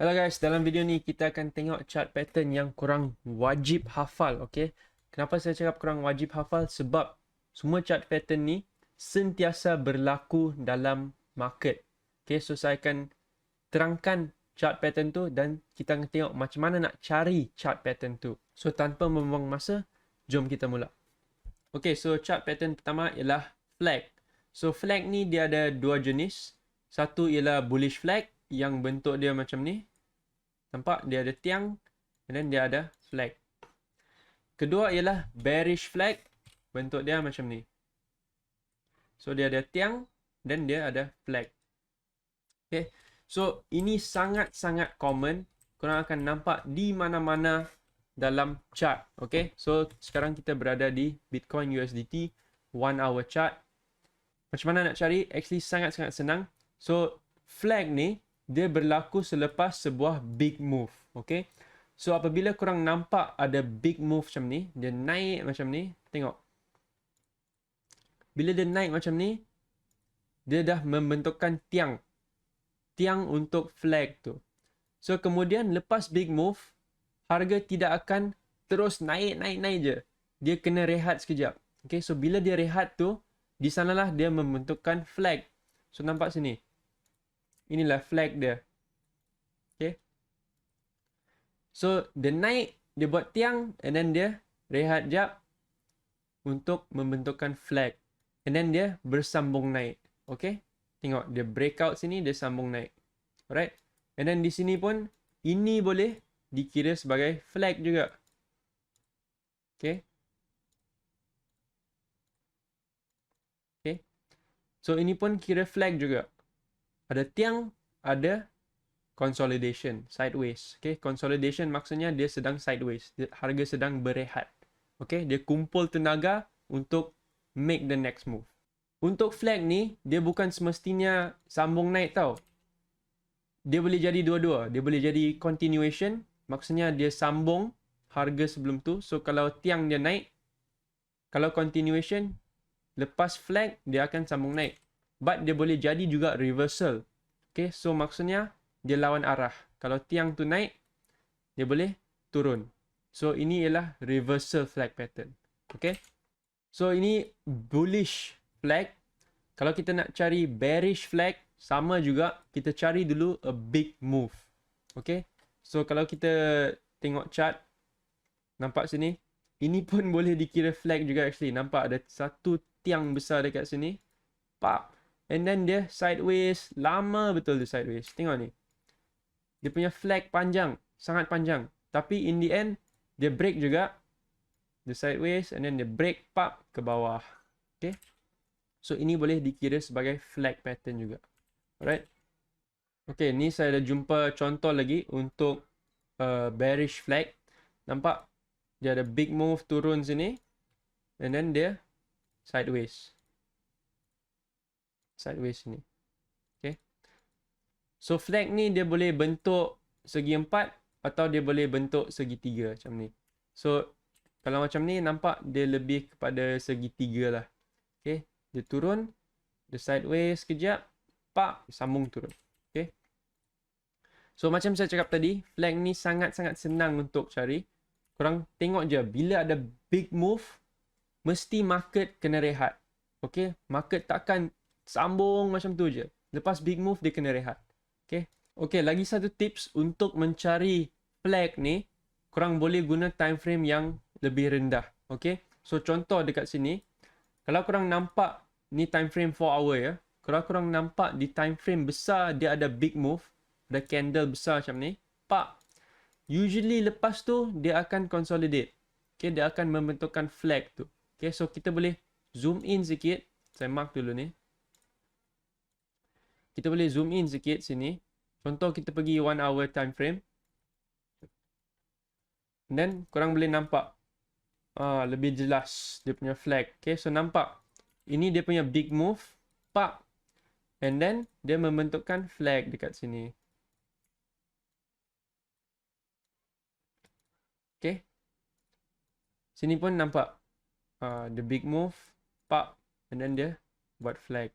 Hello guys, dalam video ni kita akan tengok chart pattern yang korang wajib hafal, okay? Kenapa saya cakap korang wajib hafal? Sebab semua chart pattern ni sentiasa berlaku dalam market. Okay, so saya akan terangkan chart pattern tu dan kita akan tengok macam mana nak cari chart pattern tu. So tanpa membuang masa, jom kita mula. Okay, so chart pattern pertama ialah flag. So flag ni dia ada dua jenis. Satu ialah bullish flag yang bentuk dia macam ni. Nampak? Dia ada tiang dan dia ada flag. Kedua ialah bearish flag. Bentuk dia macam ni. So, dia ada tiang dan dia ada flag. Okay. So, ini sangat-sangat common. Korang akan nampak di mana-mana dalam chart. Okay. So, sekarang kita berada di Bitcoin USDT 1 hour chart. Macam mana nak cari? Actually, sangat-sangat senang. So, flag ni dia berlaku selepas sebuah big move. Okay. So, apabila korang nampak ada big move macam ni, dia naik macam ni, tengok. Bila dia naik macam ni, dia dah membentukkan tiang. Tiang untuk flag tu. So, kemudian lepas big move, harga tidak akan terus naik je. Dia kena rehat sekejap. Okay. So, bila dia rehat tu, di sanalah dia membentukkan flag. So, nampak sini. Inilah flag dia. Okay. So, dia naik, dia buat tiang, and then dia rehat jap untuk membentukkan flag. And then dia bersambung naik. Okay. Tengok, dia breakout sini, dia sambung naik. Alright. And then di sini pun, ini boleh dikira sebagai flag juga. Okay. Okay. So, ini pun kira flag juga. Ada tiang, ada consolidation, sideways. Okay, consolidation maksudnya dia sedang sideways. Harga sedang berehat. Okay, dia kumpul tenaga untuk make the next move. Untuk flag ni, dia bukan semestinya sambung naik tau. Dia boleh jadi dua-dua. Dia boleh jadi continuation. Maksudnya dia sambung harga sebelum tu. So, kalau tiang dia naik, kalau continuation, lepas flag, dia akan sambung naik. But dia boleh jadi juga reversal. Okay, so maksudnya dia lawan arah. Kalau tiang tu naik, dia boleh turun. So, ini ialah reversal flag pattern. Okay. So, ini bullish flag. Kalau kita nak cari bearish flag, sama juga. Kita cari dulu a big move. Okay. So, kalau kita tengok chart, nampak sini. Ini pun boleh dikira flag juga actually. Nampak ada satu tiang besar dekat sini. Pop. And then dia sideways. Lama betul dia sideways. Tengok ni. Dia punya flag panjang. Sangat panjang. Tapi in the end, dia break juga. Dia sideways. And then dia break pop ke bawah. Okay. So, ini boleh dikira sebagai flag pattern juga. Alright. Okay, ni saya dah jumpa contoh lagi untuk bearish flag. Nampak? Dia ada big move turun sini. And then dia sideways. Sideways sini. Okay. So, flag ni dia boleh bentuk segi empat atau dia boleh bentuk segitiga macam ni. So, kalau macam ni nampak dia lebih kepada segitiga lah. Okay. Dia turun. Dia sideways sekejap. Pak. Sambung turun. Okay. So, macam saya cakap tadi, flag ni sangat-sangat senang untuk cari. Korang tengok je. Bila ada big move, mesti market kena rehat. Okay. Market takkan sambung macam tu je. Lepas big move, dia kena rehat. Okay. Okay, lagi satu tips untuk mencari flag ni, korang boleh guna time frame yang lebih rendah. Okay. So, contoh dekat sini, kalau korang nampak, ni time frame 4 hour ya. Kalau korang nampak di time frame besar, dia ada big move, ada candle besar macam ni, pak. Usually lepas tu, dia akan consolidate. Okay, dia akan membentukkan flag tu. Okay, so kita boleh zoom in sikit. Saya mark dulu ni. Kita boleh zoom in sikit sini. Contoh kita pergi 1 hour time frame. Dan korang boleh nampak lebih jelas dia punya flag. Okay, so nampak. Ini dia punya big move. Pak. And then dia membentukkan flag dekat sini. Okay. Sini pun nampak. The big move. Pak. And then dia buat flag.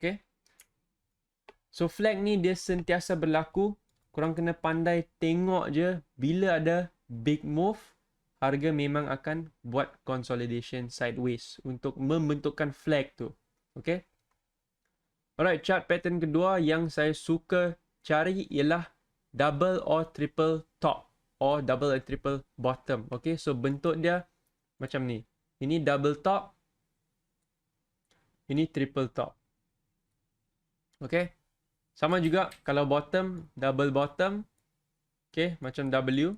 Okay. So flag ni dia sentiasa berlaku. Korang kena pandai tengok je bila ada big move, harga memang akan buat consolidation sideways untuk membentukkan flag tu. Okay. Alright, chart pattern kedua yang saya suka cari ialah double or triple top or double and triple bottom. Okay, so bentuk dia macam ni. Ini double top, ini triple top. Okay. Sama juga kalau bottom, double bottom. Okay, macam W.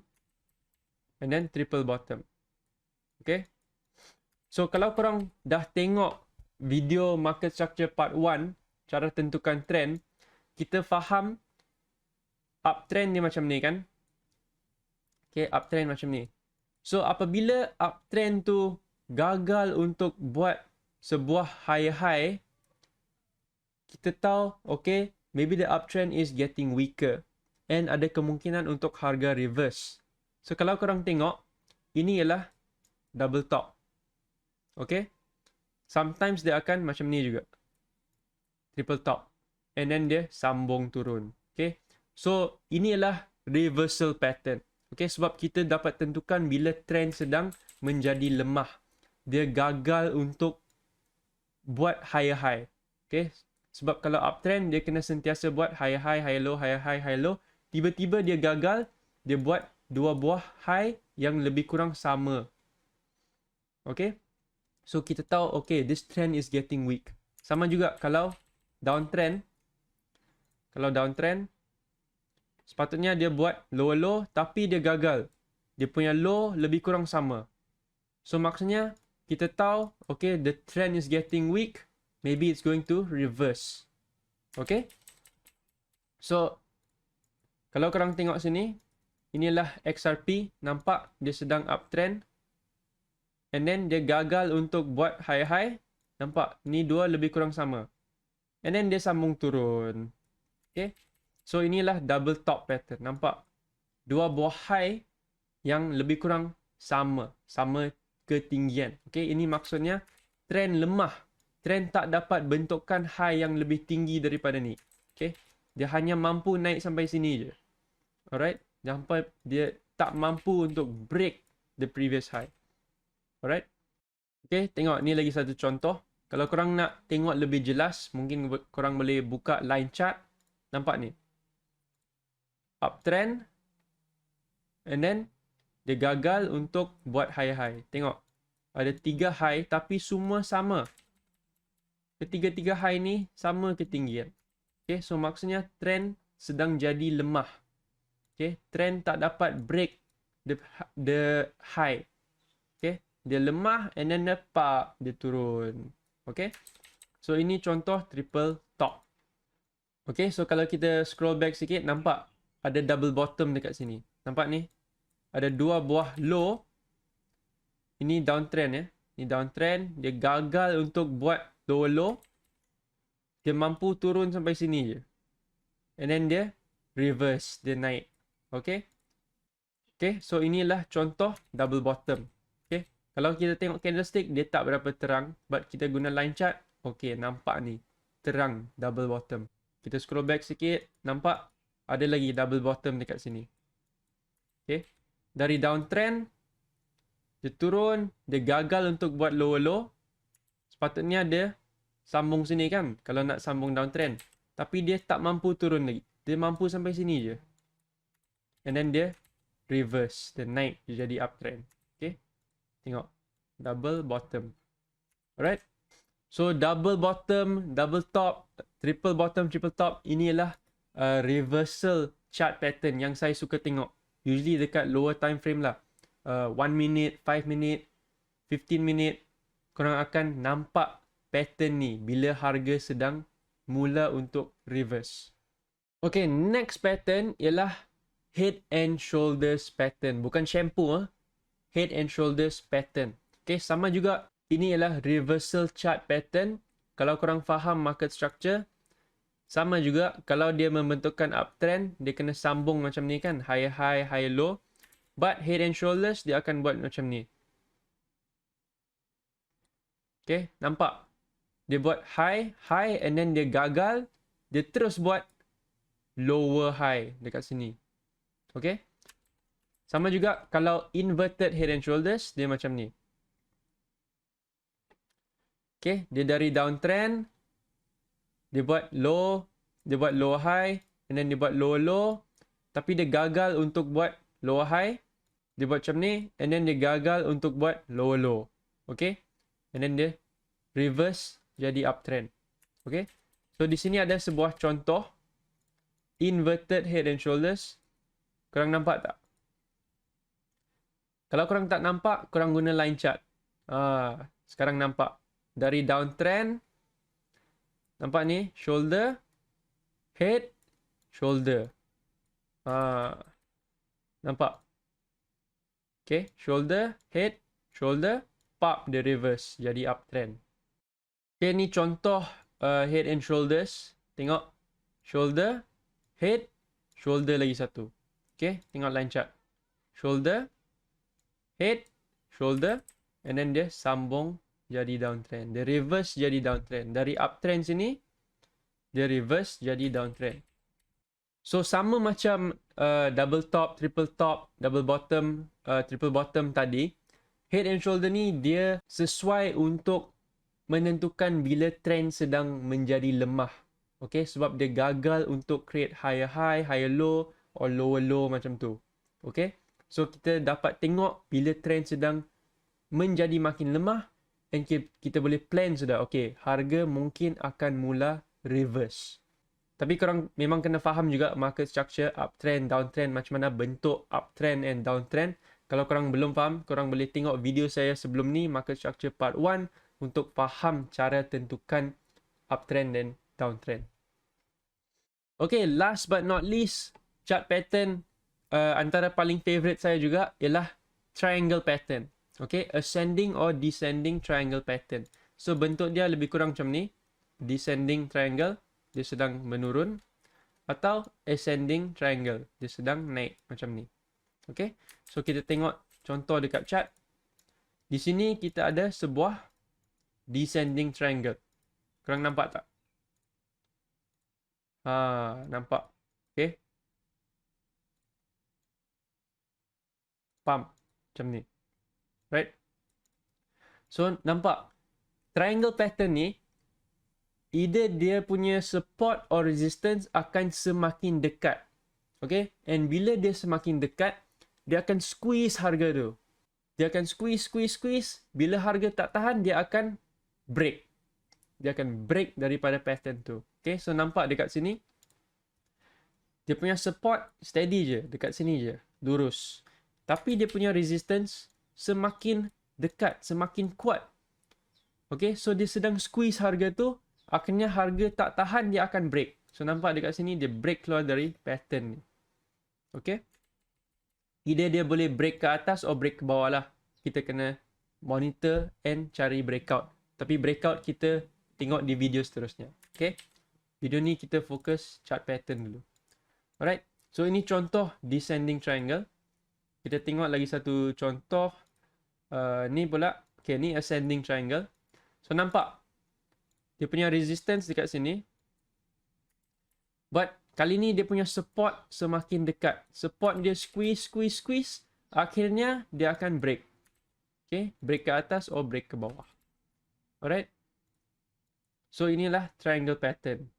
And then triple bottom. Okay. So kalau korang dah tengok video market structure part 1, cara tentukan trend, kita faham uptrend dia macam ni kan. Okay, uptrend macam ni. So apabila uptrend tu gagal untuk buat sebuah high, kita tahu, okay, maybe the uptrend is getting weaker. And ada kemungkinan untuk harga reverse. So kalau korang tengok, ini ialah double top. Okay. Sometimes dia akan macam ni juga. Triple top. And then dia sambung turun. Okay. So ini ialah reversal pattern. Okay. Sebab kita dapat tentukan bila trend sedang menjadi lemah. Dia gagal untuk buat high. Okay. Sebab kalau uptrend, dia kena sentiasa buat high, high low, high low. Tiba-tiba dia gagal, dia buat dua buah high yang lebih kurang sama. Okay. So kita tahu, okay, this trend is getting weak. Sama juga kalau downtrend. Kalau downtrend, sepatutnya dia buat lower low, tapi dia gagal. Dia punya low lebih kurang sama. So maksudnya, kita tahu, okay, the trend is getting weak. Maybe it's going to reverse. Okay. So, kalau korang tengok sini, inilah XRP. Nampak dia sedang uptrend. And then dia gagal untuk buat high. Nampak? Ni dua lebih kurang sama. And then dia sambung turun. Okay. So inilah double top pattern. Nampak? Dua buah high yang lebih kurang sama. Sama ketinggian. Okay. Ini maksudnya trend lemah. Trend tak dapat bentukkan high yang lebih tinggi daripada ni. Okay. Dia hanya mampu naik sampai sini je. Alright. Dia tak mampu untuk break the previous high. Alright. Okay, tengok ni lagi satu contoh. Kalau korang nak tengok lebih jelas, mungkin korang boleh buka line chart. Nampak ni. Uptrend. And then, dia gagal untuk buat high. Tengok. Ada 3 high tapi semua sama. Ketiga-tiga high ni sama ketinggian. Okay, so maksudnya trend sedang jadi lemah. Okay, trend tak dapat break the high. Okay. Dia lemah and then dia turun. Okay. So ini contoh triple top. Okay. So kalau kita scroll back sikit, nampak ada double bottom dekat sini. Nampak ni? Ada dua buah low. Ini downtrend ya. Ini downtrend. Dia gagal untuk buat lower low. Dia mampu turun sampai sini je. And then dia reverse. Dia naik. Okay. Okay. So inilah contoh double bottom. Kalau kita tengok candlestick, dia tak berapa terang. But kita guna line chart. Okay, nampak ni. Terang double bottom. Kita scroll back sikit. Nampak? Ada lagi double bottom dekat sini. Okay. Dari downtrend, dia turun. Dia gagal untuk buat lower low. Sepatutnya dia sambung sini kan. Kalau nak sambung downtrend. Tapi dia tak mampu turun lagi. Dia mampu sampai sini je. And then dia reverse. Dia naik. Dia jadi uptrend. Okay. Tengok. Double bottom. Alright. So, double bottom, double top, triple bottom, triple top. Ini ialah reversal chart pattern yang saya suka tengok. Usually dekat lower time frame lah. 1 minute, 5 minute, 15 minute. Korang akan nampak pattern ni bila harga sedang mula untuk reverse. Okay, next pattern ialah head and shoulders pattern. Bukan shampoo. Head and shoulders pattern. Okay, sama juga. Ini ialah reversal chart pattern. Kalau korang faham market structure, sama juga. Kalau dia membentukkan uptrend, dia kena sambung macam ni kan. High, high low. But head and shoulders, dia akan buat macam ni. Okay, nampak? Dia buat high and then dia gagal. dia terus buat lower high dekat sini. Okay. Sama juga kalau inverted head and shoulders, dia macam ni. Okay, dia dari downtrend, dia buat low, dia buat lower high, and then dia buat lower low, tapi dia gagal untuk buat lower high, dia buat macam ni, and then dia gagal untuk buat lower low. Okay, and then dia reverse jadi uptrend. Okay, so di sini ada sebuah contoh inverted head and shoulders. Korang nampak tak? Kalau korang tak nampak, korang guna line chart. Sekarang nampak. Dari downtrend, nampak ni, shoulder, head, shoulder. Nampak? Okay, shoulder, head, shoulder, pop, dia reverse, jadi uptrend. Okay, ni contoh head and shoulders. Tengok, shoulder, head, shoulder lagi satu. Okay, tengok line chart. Shoulder, head, shoulder, and then dia sambung jadi downtrend. Dia reverse jadi downtrend. Dari uptrend sini, dia reverse jadi downtrend. So, sama macam double top, triple top, double bottom, triple bottom tadi, head and shoulder ni dia sesuai untuk menentukan bila trend sedang menjadi lemah. Okay, sebab dia gagal untuk create higher high, higher low, or lower low macam tu. Okay, so kita dapat tengok bila trend sedang menjadi makin lemah, and kita boleh plan sudah. Okay, harga mungkin akan mula reverse. Tapi korang memang kena faham juga market structure, uptrend, downtrend, macam mana bentuk uptrend and downtrend. Kalau korang belum faham, korang boleh tengok video saya sebelum ni, market structure part 1, untuk faham cara tentukan uptrend dan downtrend. Okay, last but not least, chart pattern antara paling favorite saya juga ialah triangle pattern. Okay, ascending or descending triangle pattern. So, bentuk dia lebih kurang macam ni. Descending triangle, dia sedang menurun. Atau ascending triangle, dia sedang naik macam ni. Okay, so kita tengok contoh dekat chart. Di sini kita ada sebuah descending triangle. Korang nampak tak? Nampak. Okay. Pump. Macam ni. Right? So, nampak. Triangle pattern ni, either dia punya support or resistance akan semakin dekat. Okay? And bila dia semakin dekat, dia akan squeeze harga tu. Dia akan squeeze. Bila harga tak tahan, dia akan break. Dia akan break daripada pattern tu. Okay, so nampak dekat sini. Dia punya support steady je. Dekat sini je. Lurus. Tapi dia punya resistance semakin dekat. Semakin kuat. Okay, so dia sedang squeeze harga tu. Akhirnya harga tak tahan, dia akan break. So nampak dekat sini, dia break keluar dari pattern ni. Okay. Either dia boleh break ke atas or break ke bawah lah. Kita kena monitor and cari breakout. Tapi breakout kita tengok di video seterusnya. Okay. Video ni kita fokus chart pattern dulu. Alright. So ini contoh descending triangle. Kita tengok lagi satu contoh. Ni pula. Okay, ni ascending triangle. So nampak. Dia punya resistance dekat sini. But kali ni dia punya support semakin dekat. Support dia squeeze. Akhirnya dia akan break. Okay. Break ke atas or break ke bawah. Alright. So inilah triangle pattern.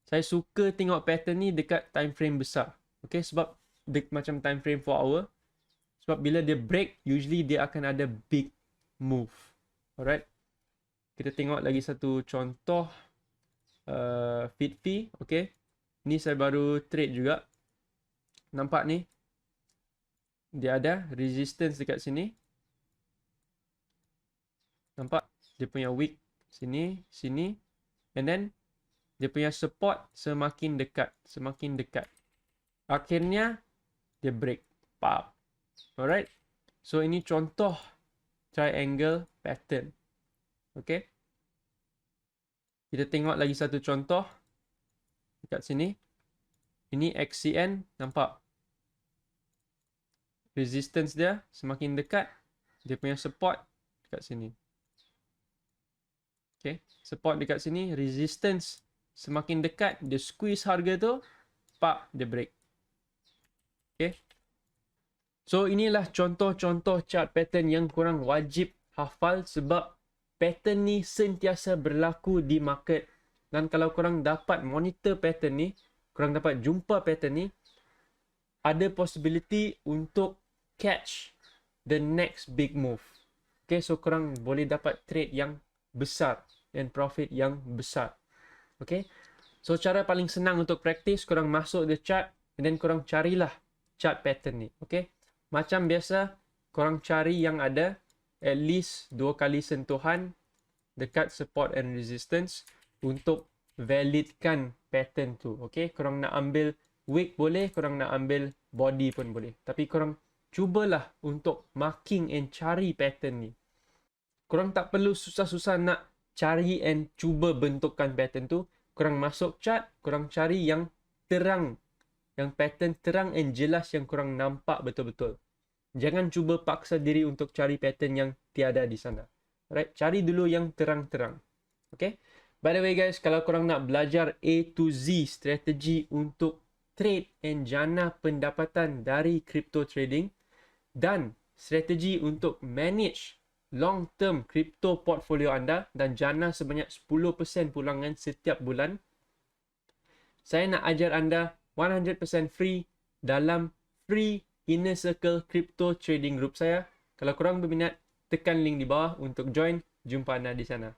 Saya suka tengok pattern ni dekat time frame besar. Okay, sebab macam time frame 4 hour. Sebab bila dia break, usually dia akan ada big move. Alright. Kita tengok lagi satu contoh FitFi. Okay. Ni saya baru trade juga. Nampak ni. Dia ada resistance dekat sini. Nampak? Dia punya wick sini. And then, dia punya support semakin dekat. Akhirnya, dia break. Pop. Alright. So, ini contoh triangle pattern. Okay. Kita tengok lagi satu contoh. Dekat sini. Ini XCN. Nampak? Resistance dia semakin dekat. Dia punya support dekat sini. Okay. Support dekat sini. Resistance Semakin dekat, dia squeeze harga tu, pak, dia break. Okay. So, inilah contoh-contoh chart pattern yang korang wajib hafal sebab pattern ni sentiasa berlaku di market. Dan kalau korang dapat monitor pattern ni, korang dapat jumpa pattern ni, ada possibility untuk catch the next big move. Okay, so korang boleh dapat trade yang besar dan profit yang besar. Okay, so cara paling senang untuk practice, korang masuk the chart and then korang carilah chart pattern ni. Okay, macam biasa, korang cari yang ada at least 2 kali sentuhan dekat support and resistance untuk validkan pattern tu. Okay, korang nak ambil wick boleh, korang nak ambil body pun boleh. Tapi korang cubalah untuk marking and cari pattern ni. Korang tak perlu susah-susah nak cari and cuba bentukkan pattern tu. Korang masuk chart, korang cari yang terang. Yang pattern terang and jelas yang korang nampak betul-betul. Jangan cuba paksa diri untuk cari pattern yang tiada di sana. Alright, cari dulu yang terang-terang. Okay. By the way guys, kalau korang nak belajar A to Z strategi untuk trade and jana pendapatan dari crypto trading dan strategi untuk manage long term crypto portfolio anda dan jana sebanyak 10% pulangan setiap bulan, saya nak ajar anda 100% free dalam free Inner Circle Crypto Trading Group saya. Kalau korang berminat, tekan link di bawah untuk join. Jumpa anda di sana.